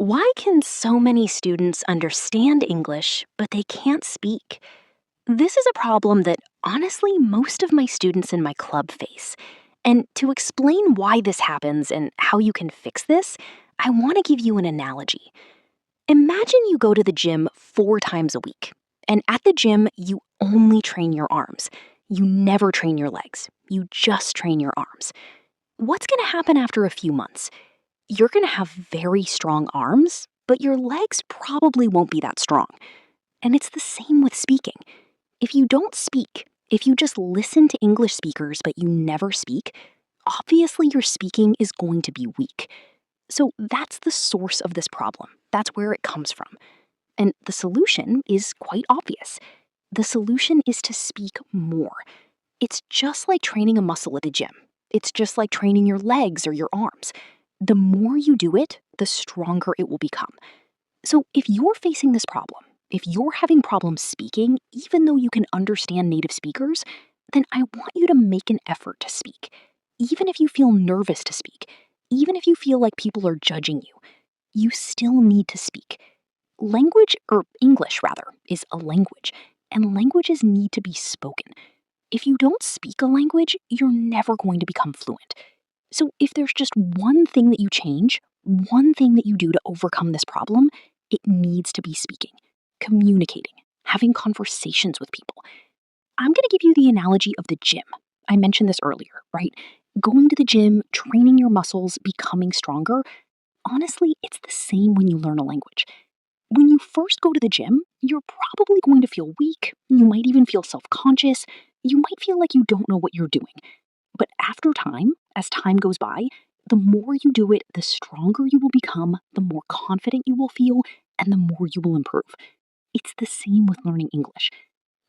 Why can so many students understand English, but they can't speak? This is a problem that honestly most of my students in my club face. And to explain why this happens and how you can fix this, I want to give you an analogy. Imagine you go to the gym 4 times a week, and at the gym, you only train your arms. You never train your legs. You just train your arms. What's going to happen after a few months? You're going to have very strong arms, but your legs probably won't be that strong. And it's the same with speaking. If you don't speak, if you just listen to English speakers but you never speak, obviously your speaking is going to be weak. So that's the source of this problem. That's where it comes from. And the solution is quite obvious. The solution is to speak more. It's just like training a muscle at the gym. It's just like training your legs or your arms. The more you do it, the stronger it will become. So if you're facing this problem, if you're having problems speaking, even though you can understand native speakers, then I want you to make an effort to speak. Even if you feel nervous to speak, even if you feel like people are judging you, you still need to speak. Language, or English rather, is a language, and languages need to be spoken. If you don't speak a language, you're never going to become fluent. So if there's just one thing that you change, one thing that you do to overcome this problem, it needs to be speaking, communicating, having conversations with people. I'm going to give you the analogy of the gym. I mentioned this earlier, right? Going to the gym, training your muscles, becoming stronger. Honestly, it's the same when you learn a language. When you first go to the gym, you're probably going to feel weak. You might even feel self-conscious. You might feel like you don't know what you're doing. But after time, as time goes by, the more you do it, the stronger you will become, the more confident you will feel, and the more you will improve. It's the same with learning English.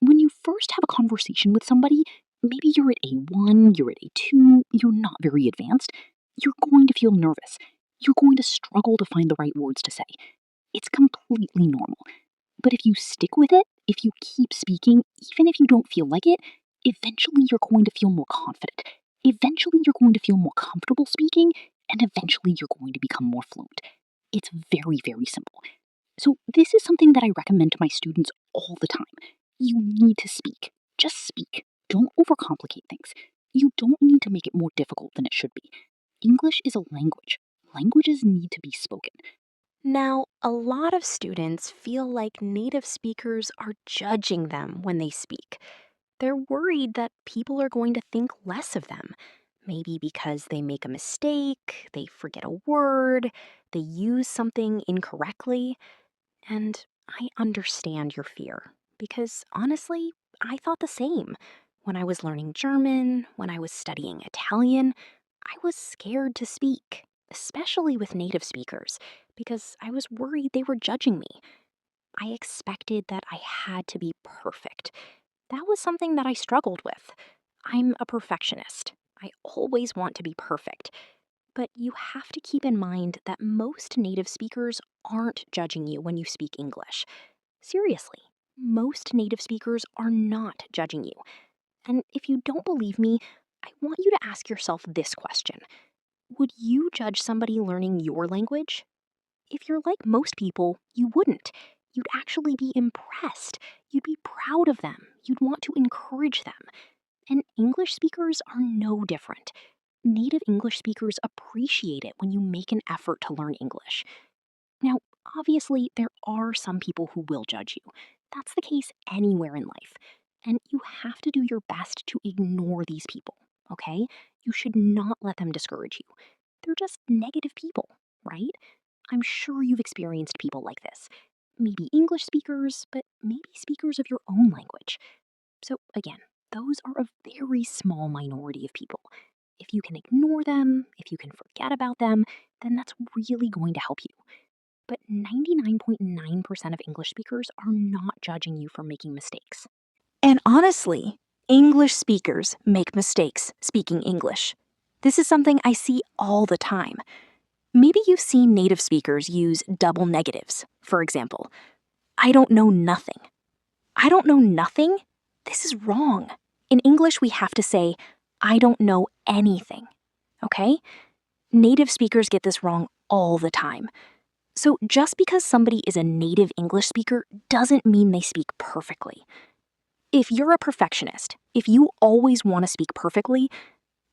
When you first have a conversation with somebody, maybe you're at A1, you're at A2, you're not very advanced, you're going to feel nervous. You're going to struggle to find the right words to say. It's completely normal. But if you stick with it, if you keep speaking, even if you don't feel like it, eventually you're going to feel more confident. Eventually you're going to feel more comfortable speaking, and eventually you're going to become more fluent. It's very, very simple. So this is something that I recommend to my students all the time. You need to speak. Just speak. Don't overcomplicate things. You don't need to make it more difficult than it should be. English is a language. Languages need to be spoken. Now, a lot of students feel like native speakers are judging them when they speak. They're worried that people are going to think less of them. Maybe because they make a mistake, they forget a word, they use something incorrectly. And I understand your fear, because honestly, I thought the same. When I was learning German, when I was studying Italian, I was scared to speak, especially with native speakers, because I was worried they were judging me. I expected that I had to be perfect. That was something that I struggled with. I'm a perfectionist. I always want to be perfect. But you have to keep in mind that most native speakers aren't judging you when you speak English. Seriously, most native speakers are not judging you. And if you don't believe me, I want you to ask yourself this question. Would you judge somebody learning your language? If you're like most people, you wouldn't. You'd actually be impressed. You'd be proud of them. You'd want to encourage them. And English speakers are no different. Native English speakers appreciate it when you make an effort to learn English. Now, obviously, there are some people who will judge you. That's the case anywhere in life. And you have to do your best to ignore these people, okay? You should not let them discourage you. They're just negative people, right? I'm sure you've experienced people like this. Maybe English speakers, but maybe speakers of your own language. So again, those are a very small minority of people. If you can ignore them, if you can forget about them, then that's really going to help you. But 99.9% of English speakers are not judging you for making mistakes. And honestly, English speakers make mistakes speaking English. This is something I see all the time. Maybe you've seen native speakers use double negatives, for example. I don't know nothing. I don't know nothing? This is wrong. In English, we have to say, I don't know anything. Okay? Native speakers get this wrong all the time. So just because somebody is a native English speaker doesn't mean they speak perfectly. If you're a perfectionist, if you always want to speak perfectly,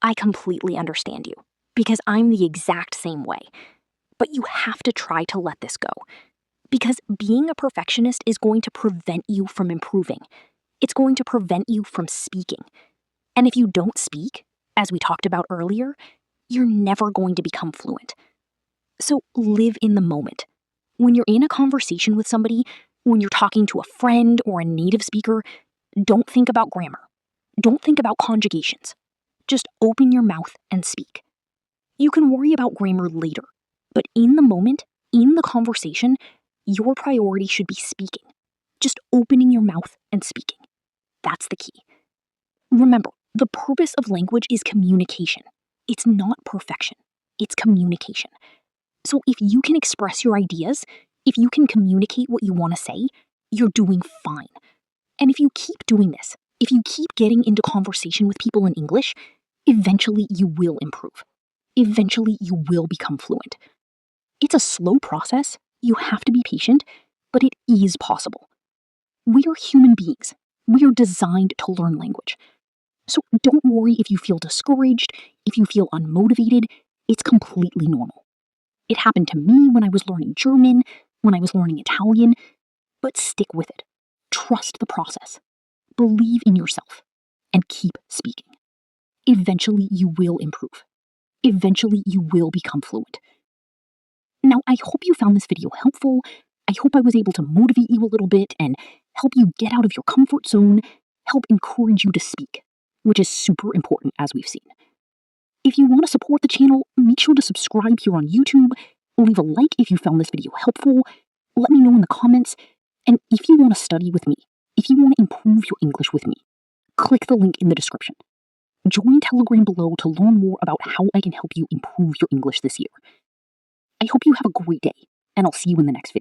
I completely understand you, because I'm the exact same way. But you have to try to let this go, because being a perfectionist is going to prevent you from improving. It's going to prevent you from speaking. And if you don't speak, as we talked about earlier, you're never going to become fluent. So live in the moment. When you're in a conversation with somebody, when you're talking to a friend or a native speaker, don't think about grammar. Don't think about conjugations. Just open your mouth and speak. You can worry about grammar later, but in the moment, in the conversation, your priority should be speaking. Just opening your mouth and speaking. That's the key. Remember, the purpose of language is communication. It's not perfection. It's communication. So if you can express your ideas, if you can communicate what you want to say, you're doing fine. And if you keep doing this, if you keep getting into conversation with people in English, eventually you will improve. Eventually you will become fluent. It's a slow process, you have to be patient, but it is possible. We are human beings. We are designed to learn language. So don't worry if you feel discouraged, if you feel unmotivated, it's completely normal. It happened to me when I was learning German, when I was learning Italian, but stick with it. Trust the process. Believe in yourself and keep speaking. Eventually you will improve. Eventually you will become fluent. Now, I hope you found this video helpful. I hope I was able to motivate you a little bit and help you get out of your comfort zone, help encourage you to speak, which is super important as we've seen. If you want to support the channel, make sure to subscribe here on YouTube, leave a like if you found this video helpful, let me know in the comments, and if you want to study with me, if you want to improve your English with me, click the link in the description. Join Telegram below to learn more about how I can help you improve your English this year. I hope you have a great day, and I'll see you in the next video.